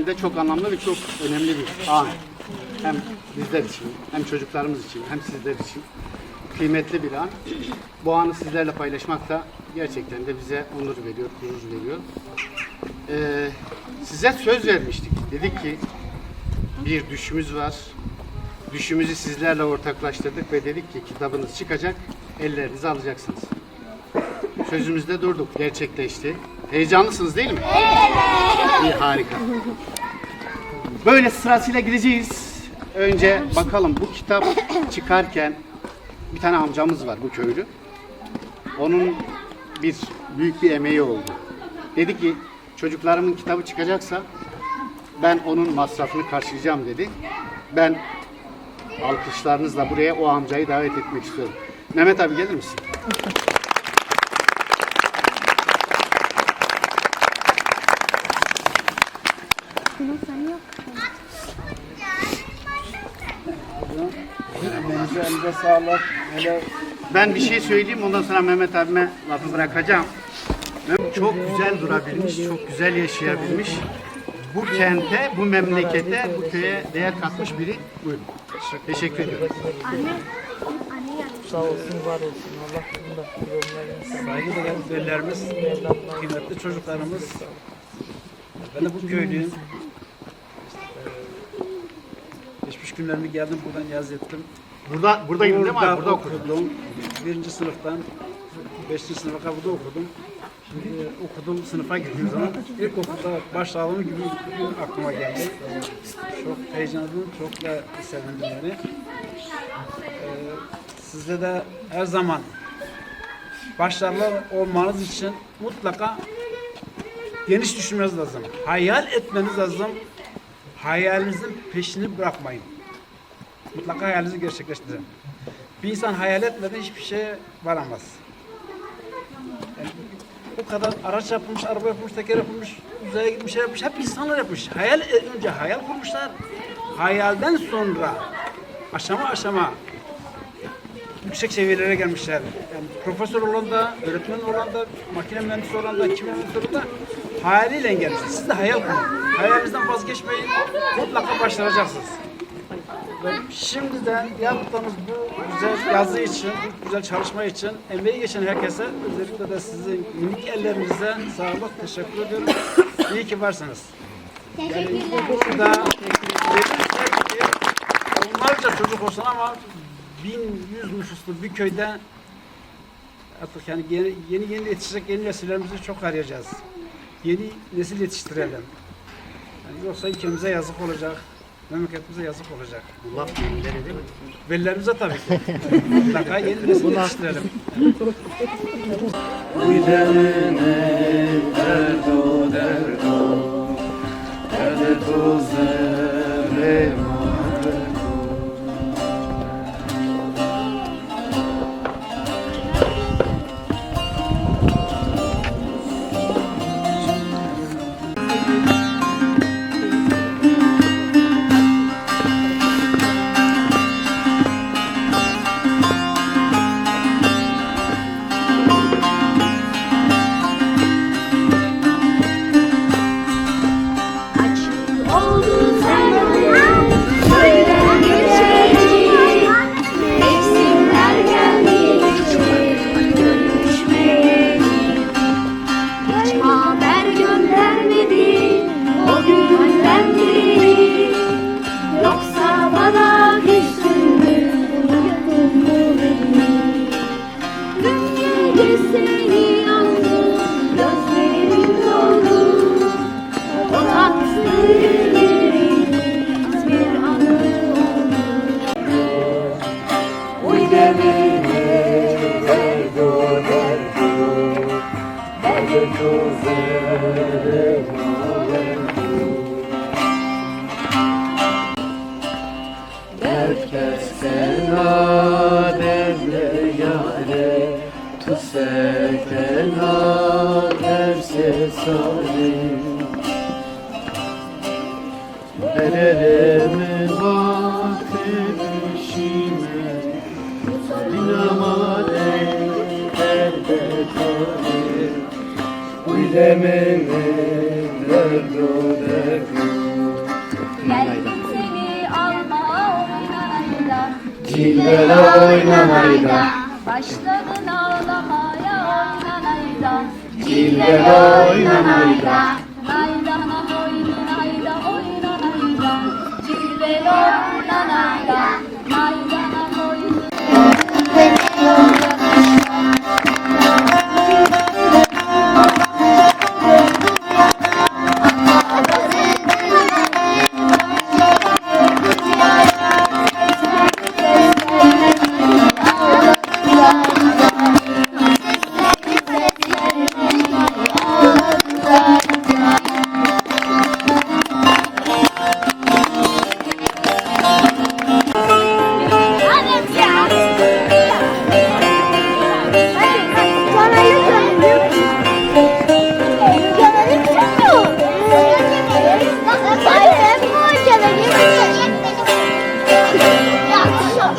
de çok anlamlı ve çok önemli bir an. Hem bizler için, hem çocuklarımız için, hem sizler için kıymetli bir an. Bu anı sizlerle paylaşmak da gerçekten de bize onur veriyor, gurur veriyor. Size söz vermiştik. Dedik ki bir düşümüz var. Düşümüzü sizlerle ortaklaştırdık ve dedik ki kitabınız çıkacak, ellerinizi alacaksınız. Sözümüzde durduk, gerçekleşti. Heyecanlısınız değil mi? Evet. İyi, harika. Böyle sırasıyla gideceğiz. Önce bakalım bu kitap çıkarken bir tane amcamız var, bu köylü. Onun büyük bir emeği oldu. Dedi ki çocuklarımın kitabı çıkacaksa ben onun masrafını karşılayacağım dedi. Ben alkışlarınızla buraya o amcayı davet etmek istiyorum. Mehmet abi gelir misin? Elinize sağlık. Ben bir şey söyleyeyim, ondan sonra Mehmet abime lafı bırakacağım. Çok güzel durabilmiş, çok güzel yaşayabilmiş. Bu kente, bu memlekete, bu köye değer katmış biri. Buyurun. Teşekkür ediyorum. Sağ olsun, var olsun. Allah bundan Saygıdeğer velilerimiz, kıymetli çocuklarımız. Ben de bu köylüyüm. Geçmiş günlerimi geldim, buradan yaz ettim. Buradayım değil mi abi? Burada okudum. Birinci sınıftan 5. sınıfa kadar burada okudum. Şimdi okuduğum sınıfa gittiğim zaman ilkokulda başladığım gibi aklıma geldi. Çok heyecanlıyım, çok da sevindim beni. Sizde de her zaman başarılı olmanız için mutlaka geniş düşünmeniz lazım. Hayal etmeniz lazım. Hayalinizin peşini bırakmayın. Mutlaka hayalinizi gerçekleştirin. Bir insan hayal etmeden hiçbir şeye varamaz. Yani o kadar araç yapılmış, araba yapılmış, teker yapılmış, uzaya gitmiş, şey yapmış. Hep insanlar yapmış. Önce hayal kurmuşlar. Hayalden sonra aşama aşama yüksek seviyelere gelmişler. Yani profesör olan da, öğretmen olan da, makine mühendisi olan da, kimya mühendisi olan da hayaliyle gelmişler. Siz de hayal kurun. Hayalinizden vazgeçmeyin. Mutlaka başaracaksınız. Ve şimdiden yaptığımız bu güzel yazı için, bu güzel çalışma için emeği geçen herkese, özellikle de sizin minik ellerinize sağlık, teşekkür ediyorum. İyi ki varsınız. Yani burada onlarca çocuk olsun ama 1100 nüfuslu bir köyde artık yani yeni yetişecek yeni nesillerimizi çok arayacağız. Yeni nesil yetiştirelim. Yani yoksa ülkemize yazık olacak, memleketimize yazık olacak. Bu laf velileri değil mi? Velilerimize tabii ki. Mutlaka yeni nesil yetiştirelim. Verelemi vakti düşime oynama elbet olur. Geldim seni alma oynanayla, Cilveli oynanayla, başladın ağlamaya oynanayla, cilveli oynanayla. naylana oynanayla oynanayla, cilveli oynanayla, naylana oynanayla.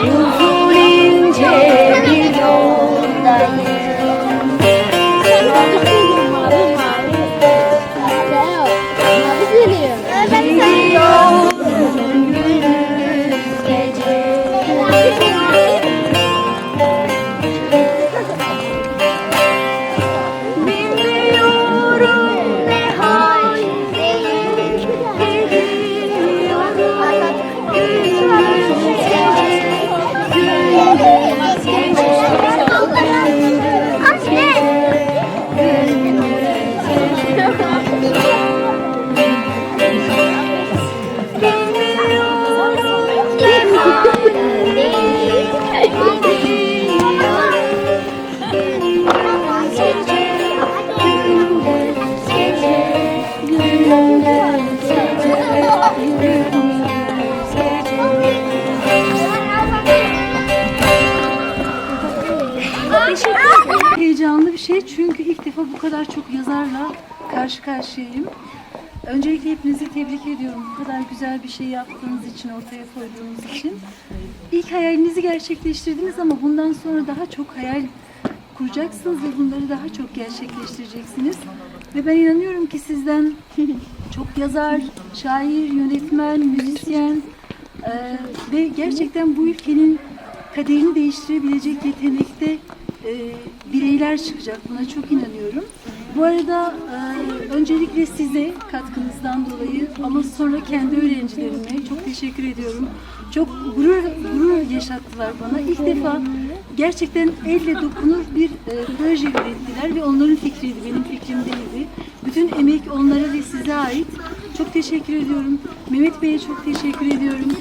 Uzun ince bir yoldayım. Gidiyorum gündüz gece. Bilmiyorum ne haldeyim. Gidiyorum gündüz Heyecanlı bir şey çünkü ilk defa bu kadar çok yazarla karşı karşıyayım. Öncelikle hepinizi tebrik ediyorum. Bu kadar güzel bir şey yaptığınız için, ortaya koyduğunuz için. İlk hayalinizi gerçekleştirdiniz ama bundan sonra daha çok hayal kuracaksınız ve bunları daha çok gerçekleştireceksiniz. Ve ben inanıyorum ki sizden çok yazar, şair, yönetmen, müzisyen ve gerçekten bu ülkenin kaderini değiştirebilecek yetenekte bireyler çıkacak. Buna çok inanıyorum. Bu arada öncelikle size katkınızdan dolayı ama sonra kendi öğrencilerime çok teşekkür ediyorum. Çok gurur yaşattılar bana. İlk defa gerçekten elle dokunur bir proje ürettiler ve onların fikriydi, benim fikrim değildi. Bütün emek onlara ve size ait. Çok teşekkür ediyorum. Mehmet Bey'e çok teşekkür ediyorum.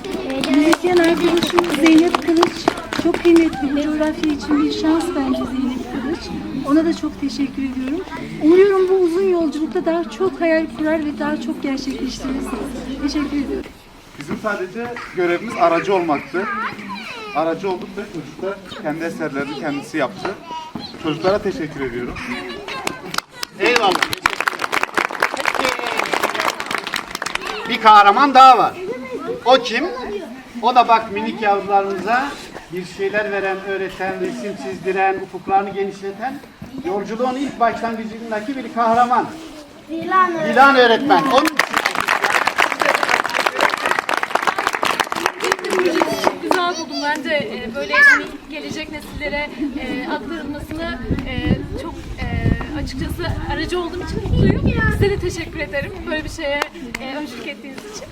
Müzisyen arkadaşım Zeynep Kılıç çok kıymetli, bu coğrafya için bir şans bence Zeynep Kılıç. Ona da çok teşekkür ediyorum. Umuyorum bu uzun yolculukta daha çok hayal kurar ve daha çok gerçekleştirirsiniz. Teşekkür ediyorum. Bizim sadece görevimiz aracı olmaktı. Aracı olduk ve çocuklar kendi eserlerini kendisi yaptı. Çocuklara teşekkür ediyorum. Eyvallah. Bir kahraman daha var. O kim? O da bak minik yavrularımıza bir şeyler veren, öğreten, resim çizdiren, ufuklarını genişleten, yolculuğun ilk başlangıcındaki bir kahraman. Dilan öğretmen. Onun Çok güzel buldum. Bence böyle hani gelecek nesillere aktarılmasını çok açıkçası aracı olduğum için mutluyum. Size de teşekkür ederim. Böyle bir şeye öncülük ettiğiniz için.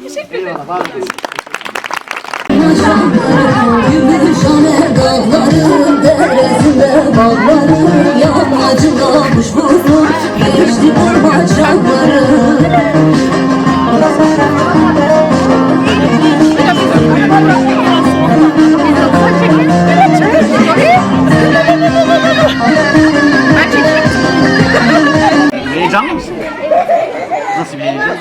Teşekkür ederim. eyvallah, var olun. Gümüşhane dağları, deresinde bağları, yamacılamış burnu, geçti burma çamları. Heyecanlı mısın? Nasıl bir heyecan?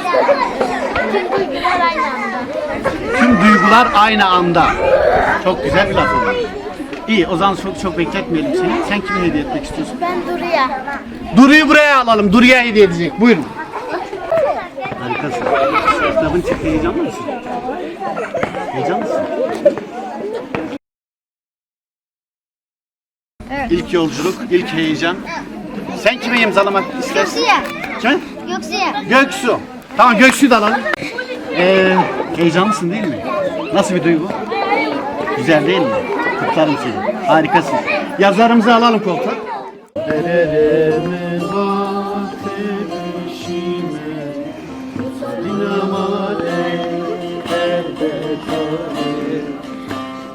Tüm duygular aynı anda. Çok güzel bir laf oldu. İyi, o zaman çok bekletmeyelim seni. Sen kime hediye etmek istiyorsun? Ben Duru'ya. Duru'yu buraya alalım. Duru'ya hediye edecek. Buyurun. Harikasın. Kitabın çıktı. Heyecanlı mısın? Heyecanlı mısın? İlk yolculuk, ilk heyecan. Sen kime imzalamak istersin? Kime? Göksu. Tamam Göksu'yu da alalım. Heyecanlısın değil mi? Nasıl bir duygu? Güzel değil mi? Kutlarım seni. Harikasın. Yazarımızı alalım koltuğa.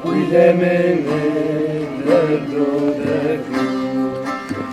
Bilemenin derdo derdi